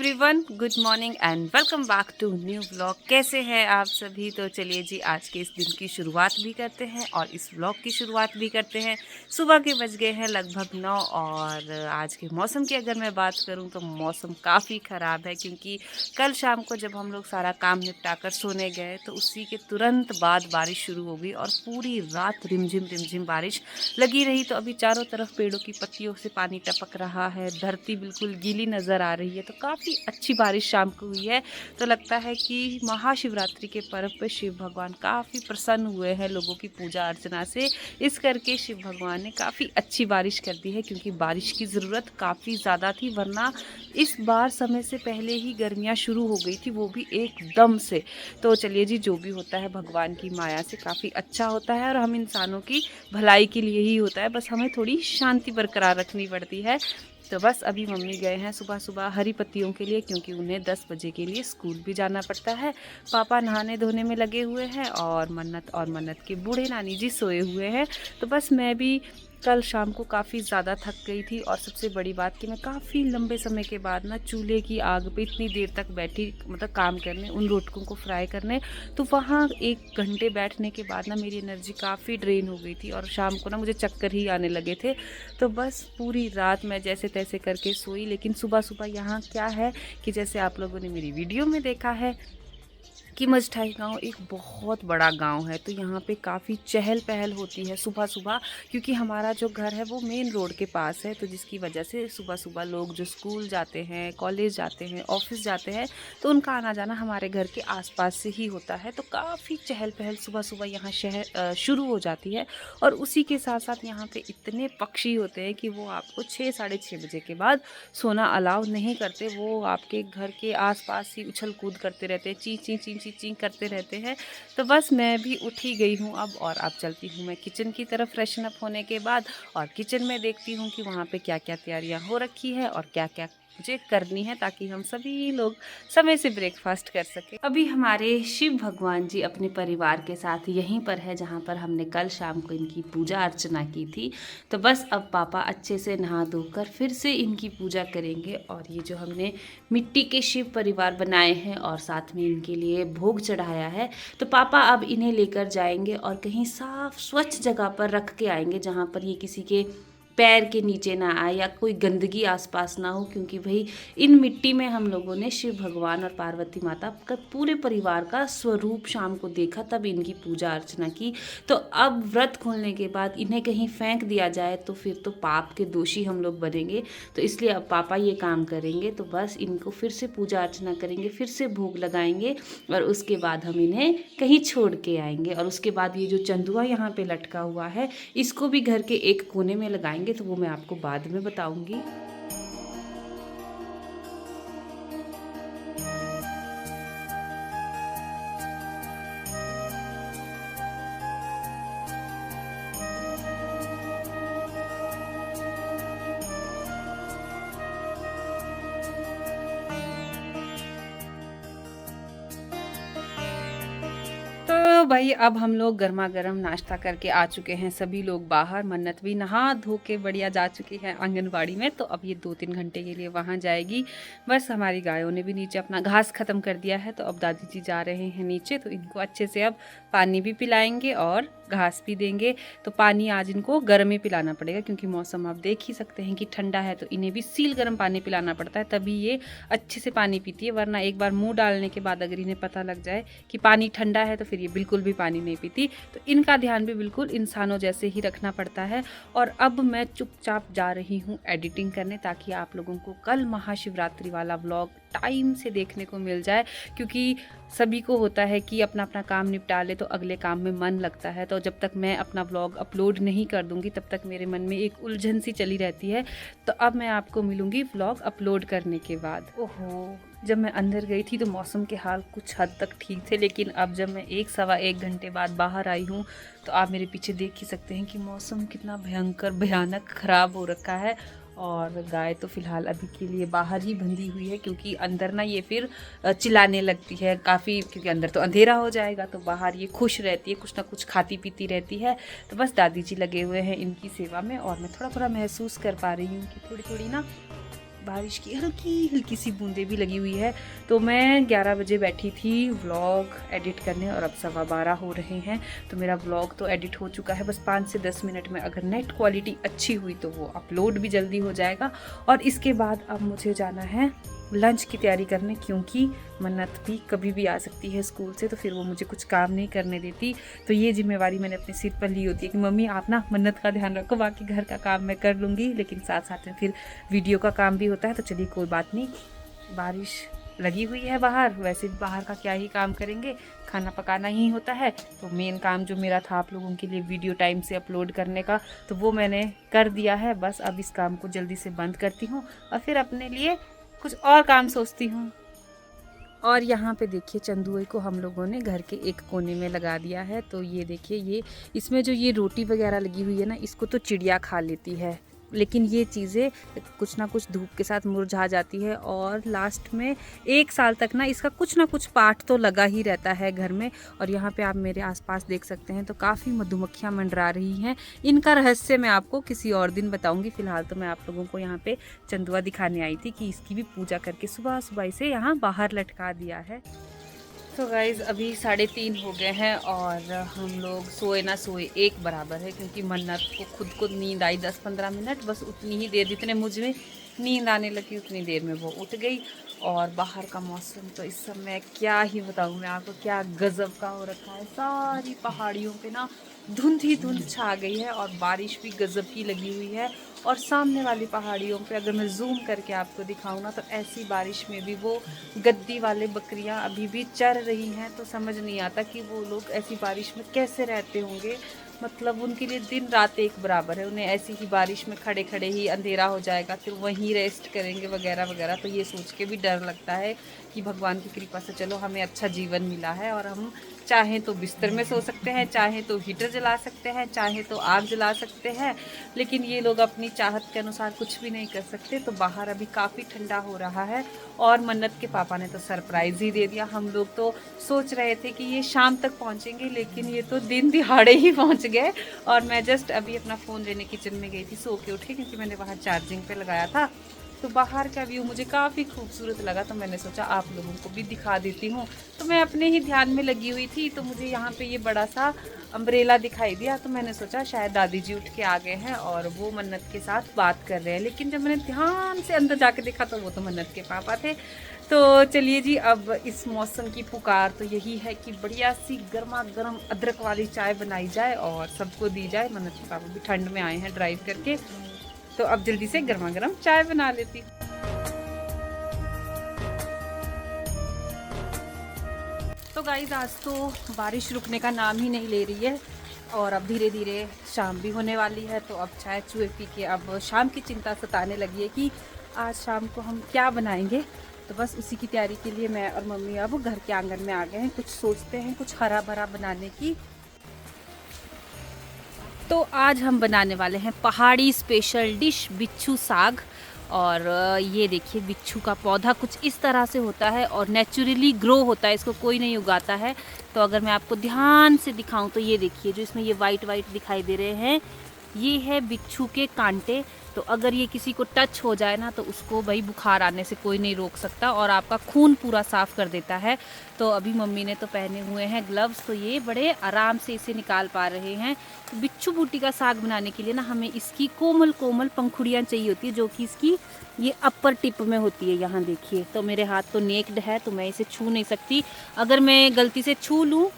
Everyone, good morning and welcome back to new vlog. कैसे हैं आप सभी? तो चलिए जी, आज के इस दिन की शुरुआत भी करते हैं और इस व्लॉग की शुरुआत भी करते हैं। सुबह के बज गए हैं लगभग 9 और आज के मौसम की अगर मैं बात करूं तो मौसम काफ़ी ख़राब है, क्योंकि कल शाम को जब हम लोग सारा काम निपटा कर सोने गए तो उसी के तुरंत बाद बारिश शुरू हो गई और पूरी रात रिमझिम बारिश लगी रही। तो अभी चारों तरफ पेड़ों की पत्तियों से पानी टपक रहा है, धरती बिल्कुल गीली नज़र आ रही है। तो काफ़ी अच्छी बारिश शाम को हुई है। तो लगता है कि महाशिवरात्रि के पर्व पर शिव भगवान काफ़ी प्रसन्न हुए हैं लोगों की पूजा अर्चना से। इस करके शिव भगवान ने काफ़ी अच्छी बारिश कर दी है, क्योंकि बारिश की ज़रूरत काफ़ी ज़्यादा थी, वरना इस बार समय से पहले ही गर्मियाँ शुरू हो गई थी, वो भी एकदम से। तो चलिए जी, जो भी होता है भगवान की माया से काफ़ी अच्छा होता है और हम इंसानों की भलाई के लिए ही होता है। बस हमें थोड़ी शांति बरकरार रखनी पड़ती है। तो बस अभी मम्मी गए हैं सुबह सुबह हरी पत्तियों के लिए, क्योंकि उन्हें 10 बजे के लिए स्कूल भी जाना पड़ता है। पापा नहाने धोने में लगे हुए हैं और मन्नत के बूढ़े नानी जी सोए हुए हैं। तो बस मैं भी कल शाम को काफ़ी ज़्यादा थक गई थी और सबसे बड़ी बात कि मैं काफ़ी लंबे समय के बाद ना चूल्हे की आग पे इतनी देर तक बैठी, मतलब काम करने, उन रोटियों को फ्राई करने। तो वहाँ 1 घंटे बैठने के बाद ना मेरी एनर्जी काफ़ी ड्रेन हो गई थी और शाम को ना मुझे चक्कर ही आने लगे थे। तो बस पूरी रात मैं जैसे तैसे करके सोई। लेकिन सुबह सुबह यहाँ क्या है कि जैसे आप लोगों ने मेरी वीडियो में देखा है कि मजठाई गांव एक बहुत बड़ा गांव है। तो यहाँ पे काफ़ी चहल पहल होती है सुबह सुबह, क्योंकि हमारा जो घर है वो मेन रोड के पास है। तो जिसकी वजह से सुबह सुबह लोग जो स्कूल जाते हैं, कॉलेज जाते हैं, ऑफिस जाते हैं, तो उनका आना जाना हमारे घर के आसपास से ही होता है। तो काफ़ी चहल पहल सुबह सुबह यहाँ शहर शुरू हो जाती है। और उसी के साथ साथ यहाँ पे इतने पक्षी होते हैं कि वो आपको 6 साढ़े 6 बजे के बाद सोना अलाउ नहीं करते। वो आपके घर के आसपास ही उछल कूद करते रहते हैं, ची ची ची ची ची करते रहते हैं। तो बस मैं भी उठ ही गई हूँ अब, और अब चलती हूँ मैं किचन की तरफ फ्रेशन अप होने के बाद, और किचन में देखती हूँ कि वहाँ पे क्या क्या तैयारियाँ हो रखी है और क्या क्या मुझे करनी है, ताकि हम सभी लोग समय से ब्रेकफास्ट कर सके। अभी हमारे शिव भगवान जी अपने परिवार के साथ यहीं पर है, जहाँ पर हमने कल शाम को इनकी पूजा अर्चना की थी। तो बस अब पापा अच्छे से नहा धोकर फिर से इनकी पूजा करेंगे। और ये जो हमने मिट्टी के शिव परिवार बनाए हैं और साथ में इनके लिए भोग चढ़ाया है, तो पापा अब इन्हें लेकर जाएंगे और कहीं साफ स्वच्छ जगह पर रख के आएंगे, जहाँ पर ये किसी के पैर के नीचे ना आए या कोई गंदगी आसपास ना हो। क्योंकि भाई इन मिट्टी में हम लोगों ने शिव भगवान और पार्वती माता का पूरे परिवार का स्वरूप शाम को देखा, तब इनकी पूजा अर्चना की। तो अब व्रत खोलने के बाद इन्हें कहीं फेंक दिया जाए तो फिर तो पाप के दोषी हम लोग बनेंगे। तो इसलिए अब पापा ये काम करेंगे। तो बस इनको फिर से पूजा अर्चना करेंगे, फिर से भोग लगाएंगे और उसके बाद हम इन्हें कहीं छोड़ के आएंगे। और उसके बाद ये जो चंदुआ यहाँ पे लटका हुआ है, इसको भी घर के एक कोने में लगाएंगे। तो वो मैं आपको बाद में बताऊंगी। तो भाई अब हम लोग गर्मा गर्म नाश्ता करके आ चुके हैं सभी लोग बाहर। मन्नत भी नहा धो के बढ़िया जा चुकी है आंगनबाड़ी में। तो अब ये 2-3 घंटे के लिए वहाँ जाएगी। बस हमारी गायों ने भी नीचे अपना घास ख़त्म कर दिया है, तो अब दादी जी जा रहे हैं नीचे। तो इनको अच्छे से अब पानी भी पिलाएंगे और घास भी देंगे। तो पानी आज इनको गर्म ही पिलाना पड़ेगा, क्योंकि मौसम आप देख ही सकते हैं कि ठंडा है। तो इन्हें भी सील गर्म पानी पिलाना पड़ता है, तभी ये अच्छे से पानी पीती है। वरना एक बार मुँह डालने के बाद अगर इन्हें पता लग जाए कि पानी ठंडा है तो फिर ये बिल्कुल भी पानी नहीं पीती। तो इनका ध्यान भी बिल्कुल इंसानों जैसे ही रखना पड़ता है। और अब मैं चुपचाप जा रही हूँ एडिटिंग करने, ताकि आप लोगों को कल महाशिवरात्रि वाला व्लॉग टाइम से देखने को मिल जाए। क्योंकि सभी को होता है कि अपना अपना काम निपटा ले तो अगले काम में मन लगता है। तो जब तक मैं अपना व्लॉग अपलोड नहीं कर दूंगी, तब तक मेरे मन में एक उलझन सी चली रहती है। तो अब मैं आपको मिलूंगी व्लॉग अपलोड करने के बाद। ओहो, जब मैं अंदर गई थी तो मौसम के हाल कुछ हद तक ठीक थे, लेकिन अब जब मैं 1-1.25 घंटे बाद बाहर आई हूँ, तो आप मेरे पीछे देख ही सकते हैं कि मौसम कितना भयानक ख़राब हो रखा है। और गाय तो फ़िलहाल अभी के लिए बाहर ही बंधी हुई है, क्योंकि अंदर ना ये फिर चिल्लाने लगती है काफ़ी, क्योंकि अंदर तो अंधेरा हो जाएगा। तो बाहर ये खुश रहती है, कुछ ना कुछ खाती पीती रहती है। तो बस दादी जी लगे हुए हैं इनकी सेवा में, और मैं थोड़ा थोड़ा महसूस कर पा रही हूँ कि थोड़ी थोड़ी ना बारिश की हल्की हल्की सी बूंदें भी लगी हुई है। तो मैं 11 बजे बैठी थी व्लॉग एडिट करने और अब 12:15 हो रहे हैं। तो मेरा व्लॉग तो एडिट हो चुका है, बस 5 से 10 मिनट में अगर नेट क्वालिटी अच्छी हुई तो वो अपलोड भी जल्दी हो जाएगा। और इसके बाद अब मुझे जाना है लंच की तैयारी करने, क्योंकि मन्नत भी कभी भी आ सकती है स्कूल से, तो फिर वो मुझे कुछ काम नहीं करने देती। तो ये जिम्मेवारी मैंने अपने सिर पर ली होती है कि मम्मी आप ना मन्नत का ध्यान रखो, बाकी घर का काम मैं कर लूँगी, लेकिन साथ साथ में फिर वीडियो का काम भी होता है। तो चलिए कोई बात नहीं, बारिश लगी हुई है बाहर, वैसे भी बाहर का क्या ही काम करेंगे, खाना पकाना ही होता है। तो मेन काम जो मेरा था आप लोगों के लिए वीडियो टाइम से अपलोड करने का, तो वो मैंने कर दिया है। बस अब इस काम को जल्दी से बंद करती हूँ और फिर अपने लिए कुछ और काम सोचती हूँ। और यहाँ पे देखिए चंदुए को हम लोगों ने घर के एक कोने में लगा दिया है। तो ये देखिए, ये इसमें जो ये रोटी वगैरह लगी हुई है ना, इसको तो चिड़िया खा लेती है, लेकिन ये चीज़ें कुछ ना कुछ धूप के साथ मुरझा जाती है। और लास्ट में 1 साल तक ना इसका कुछ ना कुछ पार्ट तो लगा ही रहता है घर में। और यहाँ पे आप मेरे आसपास देख सकते हैं तो काफ़ी मधुमक्खियाँ मंडरा रही हैं। इनका रहस्य मैं आपको किसी और दिन बताऊंगी। फिलहाल तो मैं आप लोगों को यहाँ पे चंदुआ दिखाने आई थी कि इसकी भी पूजा करके सुबह सुबह इसे यहाँ बाहर लटका दिया है। तो गाइज़ अभी 3:30 हो गए हैं और हम लोग सोए ना सोए एक बराबर है, क्योंकि मन्नत को खुद को नींद आई 10-15 मिनट, बस उतनी ही देर जितने मुझ में नींद आने लगी उतनी देर में वो उठ गई। और बाहर का मौसम तो इस समय क्या ही बताऊँ मैं आपको, क्या गज़ब का हो रखा है। सारी पहाड़ियों पे ना धुंध ही धुंध छा गई है और बारिश भी गज़ब की लगी हुई है। और सामने वाली पहाड़ियों पे अगर मैं जूम करके आपको दिखाऊँ ना, तो ऐसी बारिश में भी वो गद्दी वाले बकरियां अभी भी चर रही हैं। तो समझ नहीं आता कि वो लोग ऐसी बारिश में कैसे रहते होंगे। मतलब उनके लिए दिन रात एक बराबर है, उन्हें ऐसी ही बारिश में खड़े खड़े ही अंधेरा हो जाएगा, फिर वहीं रेस्ट करेंगे वगैरह वगैरह। तो ये सोच के भी डर लगता है कि भगवान की कृपा से चलो हमें अच्छा जीवन मिला है और हम चाहें तो बिस्तर में सो सकते हैं, चाहें तो हीटर जला सकते हैं, चाहें तो आग जला सकते हैं, लेकिन ये लोग अपनी चाहत के अनुसार कुछ भी नहीं कर सकते। तो बाहर अभी काफ़ी ठंडा हो रहा है और मन्नत के पापा ने तो सरप्राइज़ ही दे दिया। हम लोग तो सोच रहे थे कि ये शाम तक पहुंचेंगे, लेकिन ये तो दिन दिहाड़े ही पहुंच गए। और मैं जस्ट अभी अपना फ़ोन लेने किचन में गई थी सो के उठ के, क्योंकि मैंने वहाँ चार्जिंग पे लगाया था। तो बाहर का व्यू मुझे काफ़ी खूबसूरत लगा, तो मैंने सोचा आप लोगों को भी दिखा देती हूँ। तो मैं अपने ही ध्यान में लगी हुई थी, तो मुझे यहाँ पे ये बड़ा सा अम्ब्रेला दिखाई दिया। तो मैंने सोचा शायद दादी जी उठ के आ गए हैं और वो मन्नत के साथ बात कर रहे हैं, लेकिन जब मैंने ध्यान से अंदर जाके देखा तो वो तो मन्नत के पापा थे। तो चलिए जी, अब इस मौसम की पुकार तो यही है कि बढ़िया सी गर्मा गर्म अदरक वाली चाय बनाई जाए और सबको दी जाए। मन्नत के पापा भी ठंड में आए हैं ड्राइव करके, तो अब जल्दी से गर्मा गर्म चाय बना लेती हूँ। तो गाइस आज तो बारिश रुकने का नाम ही नहीं ले रही है और अब धीरे धीरे शाम भी होने वाली है। तो अब चाय चूहे पी के अब शाम की चिंता सताने लगी है कि आज शाम को हम क्या बनाएंगे। तो बस उसी की तैयारी के लिए मैं और मम्मी अब घर के आंगन में आ गए हैं, कुछ सोचते हैं कुछ हरा भरा बनाने की। तो आज हम बनाने वाले हैं पहाड़ी स्पेशल डिश बिच्छू साग। और ये देखिए बिच्छू का पौधा कुछ इस तरह से होता है और नेचुरली ग्रो होता है, इसको कोई नहीं उगाता है। तो अगर मैं आपको ध्यान से दिखाऊं तो ये देखिए, जो इसमें ये वाइट वाइट दिखाई दे रहे हैं ये है बिच्छू के कांटे। तो अगर ये किसी को टच हो जाए ना तो उसको भाई बुखार आने से कोई नहीं रोक सकता और आपका खून पूरा साफ कर देता है। तो अभी मम्मी ने तो पहने हुए हैं ग्लव्स, तो ये बड़े आराम से इसे निकाल पा रहे हैं। तो बिच्छू बूटी का साग बनाने के लिए ना हमें इसकी कोमल कोमल पंखुड़ियाँ चाहिए होती है, जो कि इसकी ये अपर टिप में होती है। यहाँ देखिए, तो मेरे हाथ तो नेक्ड है तो मैं इसे छू नहीं सकती। अगर मैं गलती से छू लूँ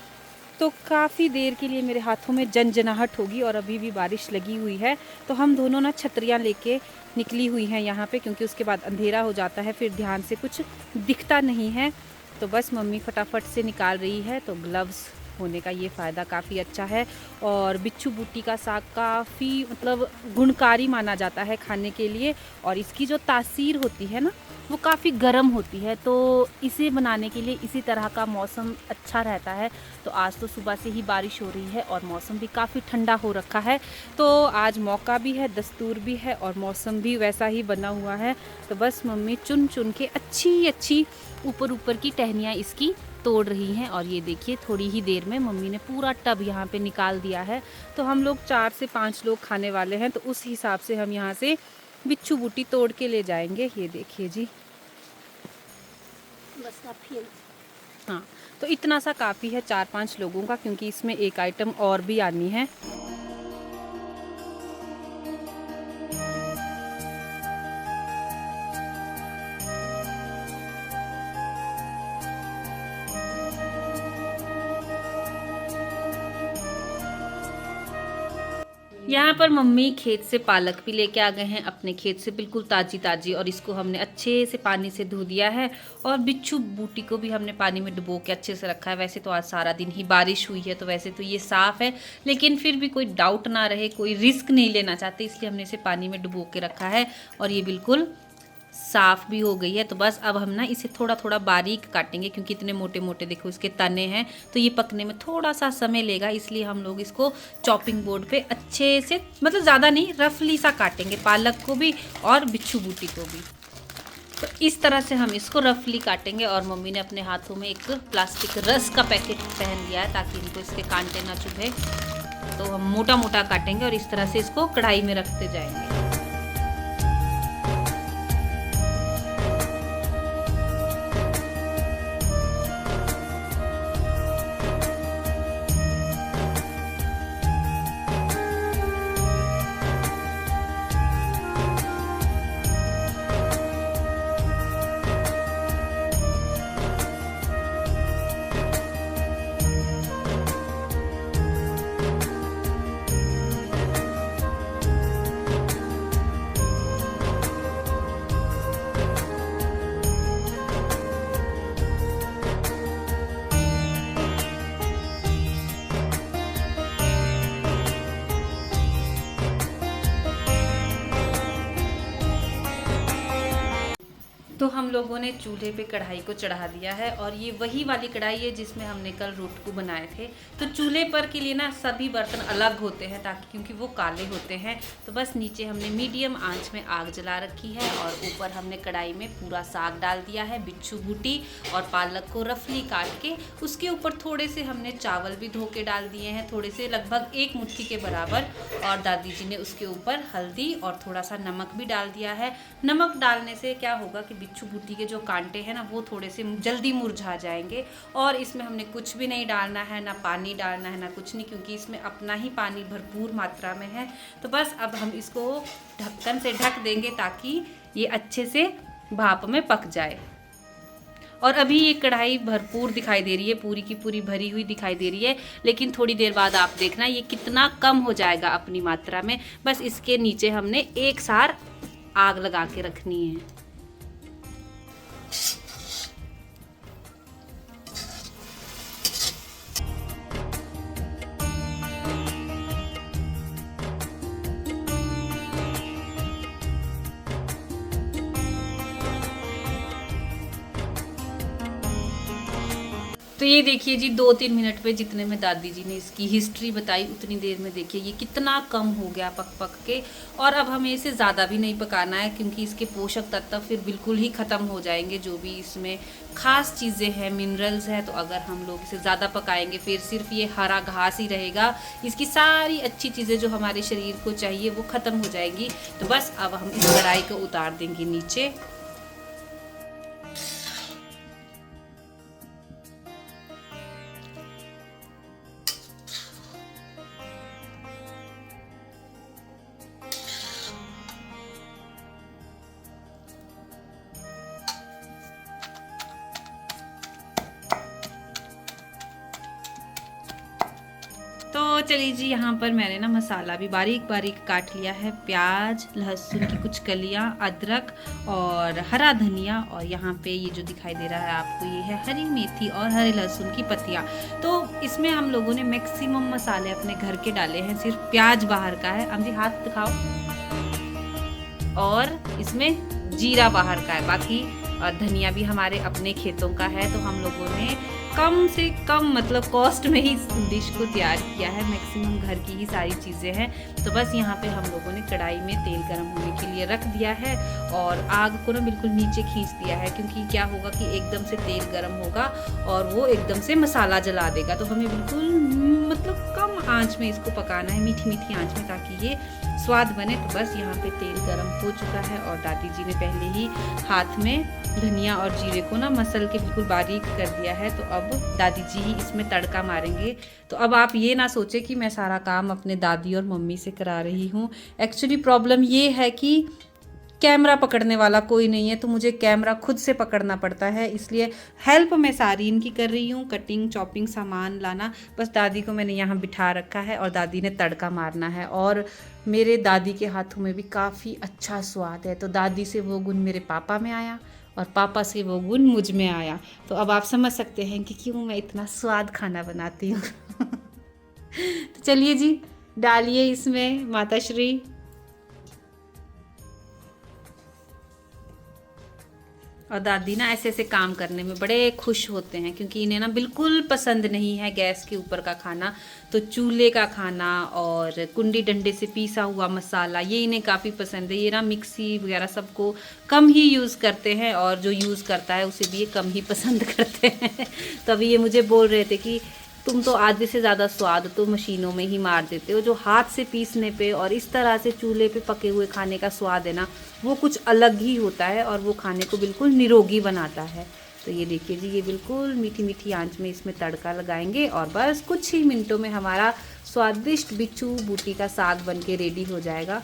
तो काफ़ी देर के लिए मेरे हाथों में जनजनाहट होगी। और अभी भी बारिश लगी हुई है, तो हम दोनों ना छतरियाँ लेके निकली हुई हैं यहाँ पे, क्योंकि उसके बाद अंधेरा हो जाता है, फिर ध्यान से कुछ दिखता नहीं है। तो बस मम्मी फटाफट से निकाल रही है। तो ग्लव्स होने का ये फ़ायदा काफ़ी अच्छा है। और बिच्छू बूटी का साग काफ़ी मतलब गुणकारी माना जाता है खाने के लिए, और इसकी जो तासीर होती है ना वो काफ़ी गर्म होती है। तो इसे बनाने के लिए इसी तरह का मौसम अच्छा रहता है। तो आज तो सुबह से ही बारिश हो रही है और मौसम भी काफ़ी ठंडा हो रखा है। तो आज मौका भी है, दस्तूर भी है और मौसम भी वैसा ही बना हुआ है। तो बस मम्मी चुन चुन के अच्छी अच्छी ऊपर ऊपर की टहनियाँ इसकी तोड़ रही हैं। और ये देखिए, थोड़ी ही देर में मम्मी ने पूरा टब यहाँ पे निकाल दिया है। तो हम लोग 4 से 5 लोग खाने वाले हैं, तो उस हिसाब से हम यहाँ से बिच्छू बूटी तोड़ के ले जाएंगे। ये देखिए जी, बस काफी है। हाँ तो इतना सा काफ़ी है 4-5 लोगों का, क्योंकि इसमें एक आइटम और भी आनी है। यहाँ पर मम्मी खेत से पालक भी लेके आ गए हैं, अपने खेत से बिल्कुल ताज़ी ताज़ी, और इसको हमने अच्छे से पानी से धो दिया है। और बिच्छू बूटी को भी हमने पानी में डुबो के अच्छे से रखा है। वैसे तो आज सारा दिन ही बारिश हुई है, तो वैसे तो ये साफ़ है, लेकिन फिर भी कोई डाउट ना रहे, कोई रिस्क नहीं लेना चाहते, इसलिए हमने इसे पानी में डुबो के रखा है। और ये बिल्कुल साफ़ भी हो गई है। तो बस अब हम ना इसे थोड़ा थोड़ा बारीक काटेंगे, क्योंकि इतने मोटे मोटे देखो इसके तने हैं, तो ये पकने में थोड़ा सा समय लेगा, इसलिए हम लोग इसको चॉपिंग बोर्ड पे अच्छे से, मतलब ज़्यादा नहीं, रफली सा काटेंगे, पालक को भी और बिच्छू बूटी को भी। तो इस तरह से हम इसको रफली काटेंगे। और मम्मी ने अपने हाथों में एक प्लास्टिक रस का पैकेट पहन लिया है, ताकि इनको इसके कांटे ना चुभे। तो हम मोटा मोटा काटेंगे और इस तरह से इसको कढ़ाई में रखते जाएंगे। तो हम लोगों ने चूल्हे पे कढ़ाई को चढ़ा दिया है, और ये वही वाली कढ़ाई है जिसमें हमने कल रोटकू बनाए थे। तो चूल्हे पर के लिए ना सभी बर्तन अलग होते हैं, ताकि क्योंकि वो काले होते हैं। तो बस नीचे हमने मीडियम आंच में आग जला रखी है, और ऊपर हमने कढ़ाई में पूरा साग डाल दिया है, बिच्छू बूटी और पालक को रफली काट के। उसके ऊपर थोड़े से हमने चावल भी धो के डाल दिए हैं, थोड़े से, लगभग 1 मुट्ठी के बराबर। और दादी जी ने उसके ऊपर हल्दी और थोड़ा सा नमक भी डाल दिया है। नमक डालने से क्या होगा कि बिच्छू बूटी के जो कांटे हैं ना, वो थोड़े से जल्दी मुरझा जाएंगे। और इसमें हमने कुछ भी नहीं डालना है, ना पानी डालना है, ना कुछ नहीं, क्योंकि इसमें अपना ही पानी भरपूर मात्रा में है। तो बस अब हम इसको ढक्कन से ढक देंगे, ताकि ये अच्छे से भाप में पक जाए। और अभी ये कढ़ाई भरपूर दिखाई दे रही है, पूरी की पूरी भरी हुई दिखाई दे रही है, लेकिन थोड़ी देर बाद आप देखना ये कितना कम हो जाएगा अपनी मात्रा में। बस इसके नीचे हमने एक सार आग लगा के रखनी है। तो ये देखिए जी, 2-3 मिनट पे जितने में दादी जी ने इसकी हिस्ट्री बताई, उतनी देर में देखिए ये कितना कम हो गया पक पक के। और अब हमें इसे ज़्यादा भी नहीं पकाना है, क्योंकि इसके पोषक तत्व फिर बिल्कुल ही ख़त्म हो जाएंगे, जो भी इसमें खास चीज़ें हैं, मिनरल्स हैं। तो अगर हम लोग इसे ज़्यादा पकाएंगे, फिर सिर्फ ये हरा घास ही रहेगा, इसकी सारी अच्छी चीज़ें जो हमारे शरीर को चाहिए वो ख़त्म हो जाएगी। तो बस अब हम इस कढ़ाई को उतार देंगे नीचे। तो चलिए जी, यहाँ पर मैंने ना मसाला भी बारीक बारीक काट लिया है। प्याज, लहसुन की कुछ कलियाँ, अदरक और हरा धनिया, और यहाँ पे ये जो दिखाई दे रहा है आपको, ये है हरी मेथी और हरे लहसुन की पत्तियाँ। तो इसमें हम लोगों ने मैक्सिमम मसाले अपने घर के डाले हैं, सिर्फ प्याज बाहर का है। अम्मी हाथ दिखाओ। और इसमें जीरा बाहर का है, बाकी धनिया भी हमारे अपने खेतों का है। तो हम लोगों ने कम से कम, मतलब कॉस्ट में ही इस डिश को तैयार किया है। मैक्सिमम घर की ही सारी चीज़ें हैं। तो बस यहाँ पे हम लोगों ने कढ़ाई में तेल गर्म होने के लिए रख दिया है, और आग को ना बिल्कुल नीचे खींच दिया है, क्योंकि क्या होगा कि एकदम से तेल गर्म होगा और वो एकदम से मसाला जला देगा। तो हमें बिल्कुल मतलब कम आंच में इसको पकाना है, मीठी मीठी आंच में, ताकि ये स्वाद बने। तो बस यहाँ पे तेल गरम हो चुका है और दादी जी ने पहले ही हाथ में धनिया और जीरे को ना मसल के बिल्कुल बारीक कर दिया है। तो अब दादी जी ही इसमें तड़का मारेंगे। तो अब आप ये ना सोचे कि मैं सारा काम अपने दादी और मम्मी से करा रही हूँ। एक्चुअली प्रॉब्लम ये है कि कैमरा पकड़ने वाला कोई नहीं है, तो मुझे कैमरा खुद से पकड़ना पड़ता है, इसलिए हेल्प मैं सारी इनकी कर रही हूँ। कटिंग चॉपिंग सामान लाना, बस दादी को मैंने यहाँ बिठा रखा है और दादी ने तड़का मारना है। और मेरे दादी के हाथों में भी काफ़ी अच्छा स्वाद है। तो दादी से वो गुण मेरे पापा में आया और पापा से वो गुण मुझ में आया। तो अब आप समझ सकते हैं कि क्यों मैं इतना स्वाद खाना बनाती हूँ। तो चलिए जी, डालिए इसमें माता श्री। और दादी ना ऐसे ऐसे काम करने में बड़े खुश होते हैं, क्योंकि इन्हें ना बिल्कुल पसंद नहीं है गैस के ऊपर का खाना। तो चूल्हे का खाना और कुंडी डंडे से पीसा हुआ मसाला ये इन्हें काफ़ी पसंद है। ये ना मिक्सी वगैरह सबको कम ही यूज़ करते हैं और जो यूज़ करता है उसे भी ये कम ही पसंद करते हैं। तो अभी ये मुझे बोल रहे थे कि तुम तो आधे से ज़्यादा स्वाद तो मशीनों में ही मार देते हो। जो हाथ से पीसने पे और इस तरह से चूल्हे पे पके हुए खाने का स्वाद है ना, वो कुछ अलग ही होता है और वो खाने को बिल्कुल निरोगी बनाता है। तो ये देखिए जी, ये बिल्कुल मीठी मीठी आंच में इसमें तड़का लगाएंगे और बस कुछ ही मिनटों में हमारा स्वादिष्ट बिच्छू बूटी का साग बन के रेडी हो जाएगा।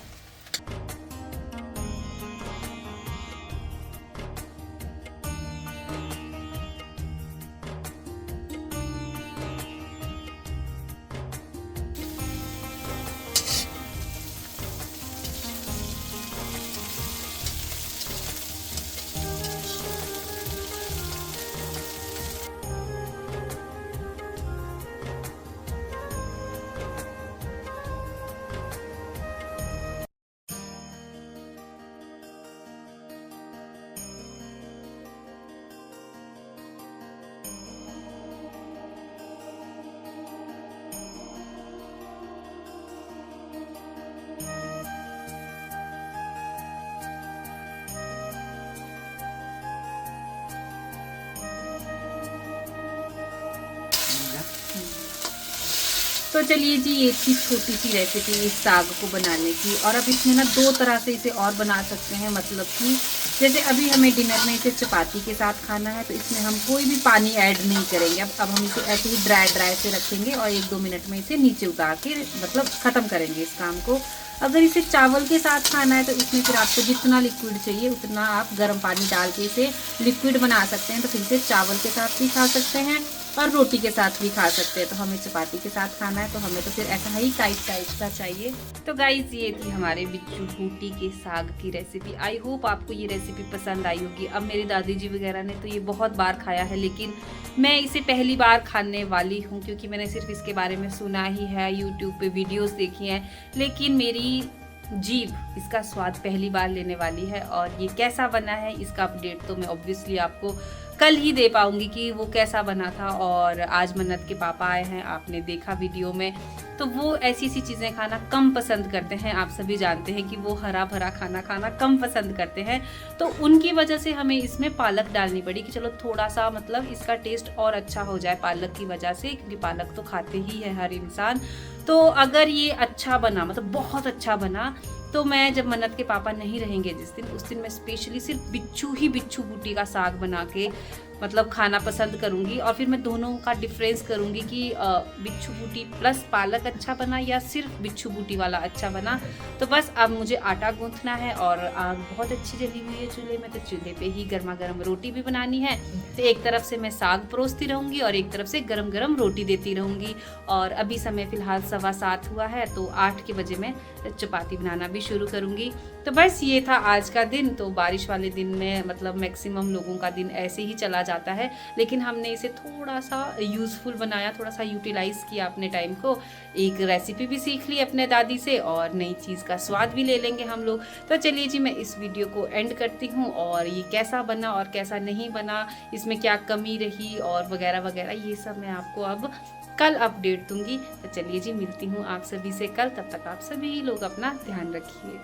तो चलिए जी, ये थी छोटी सी रेसिपी इस साग को बनाने की। और अब इसमें ना दो तरह से इसे और बना सकते हैं। मतलब कि जैसे अभी हमें डिनर में इसे चपाती के साथ खाना है, तो इसमें हम कोई भी पानी ऐड नहीं करेंगे। अब हम इसे ऐसे ही ड्राई से रखेंगे और 1-2 मिनट में इसे नीचे उतार के मतलब ख़त्म करेंगे इस काम को। अगर इसे चावल के साथ खाना है तो इसमें फिर आपको जितना लिक्विड चाहिए उतना आप गर्म पानी डाल के इसे लिक्विड बना सकते हैं। तो फिर इसे चावल के साथ भी खा सकते हैं और रोटी के साथ भी खा सकते हैं। तो हमें चपाती के साथ खाना है तो हमें तो फिर ऐसा ही टाइट का चाहिए। तो गाइस, ये थी हमारे बिच्छू बूटी के साग की रेसिपी। आई होप आपको ये रेसिपी पसंद आई होगी। अब मेरी दादी जी वगैरह ने तो ये बहुत बार खाया है, लेकिन मैं इसे पहली बार खाने वाली हूँ, क्योंकि मैंने सिर्फ इसके बारे में सुना ही है, यूट्यूब पे वीडियोस देखी हैं, लेकिन मेरी जीभ इसका स्वाद पहली बार लेने वाली है। और ये कैसा बना है इसका अपडेट तो मैं ऑब्वियसली आपको कल ही दे पाऊंगी कि वो कैसा बना था। और आज मन्नत के पापा आए हैं, आपने देखा वीडियो में, तो वो ऐसी ऐसी चीज़ें खाना कम पसंद करते हैं। आप सभी जानते हैं कि वो हरा भरा खाना खाना कम पसंद करते हैं। तो उनकी वजह से हमें इसमें पालक डालनी पड़ी कि चलो थोड़ा सा मतलब इसका टेस्ट और अच्छा हो जाए पालक की वजह से, क्योंकि पालक तो खाते ही है हर इंसान। तो अगर ये अच्छा बना, मतलब बहुत अच्छा बना, तो मैं जब मन्नत के पापा नहीं रहेंगे जिस दिन, उस दिन मैं स्पेशली सिर्फ बिच्छू बूटी का साग बना के मतलब खाना पसंद करूंगी। और फिर मैं दोनों का डिफरेंस करूंगी कि बिच्छू बूटी प्लस पालक अच्छा बना या सिर्फ बिच्छू बूटी वाला अच्छा बना। तो बस अब मुझे आटा गूंथना है और आग बहुत अच्छी जली हुई है चूल्हे में, तो चूल्हे पे ही गर्मा गर्म रोटी भी बनानी है। तो एक तरफ से मैं साग परोसती रहूंगी और एक तरफ से गरम गरम रोटी देती रहूंगी। और अभी समय फिलहाल 7:15 हुआ है, तो 8 के बजे मैं चपाती बनाना भी शुरू करूंगी। तो बस ये था आज का दिन। तो बारिश वाले दिन में मतलब मैक्सिमम लोगों का दिन ऐसे ही चला जाता है, लेकिन हमने इसे थोड़ा सा यूज़फुल बनाया, थोड़ा सा यूटिलाइज़ किया अपने टाइम को। एक रेसिपी भी सीख ली अपने दादी से और नई चीज़ का स्वाद भी ले लेंगे हम लोग। तो चलिए जी, मैं इस वीडियो को एंड करती हूँ। और ये कैसा बना और कैसा नहीं बना, इसमें क्या कमी रही और वगैरह वगैरह, ये सब मैं आपको अब कल अपडेट दूंगी। तो चलिए जी, मिलती हूँ आप सभी से कल। तब तक आप सभी लोग अपना ध्यान रखिए।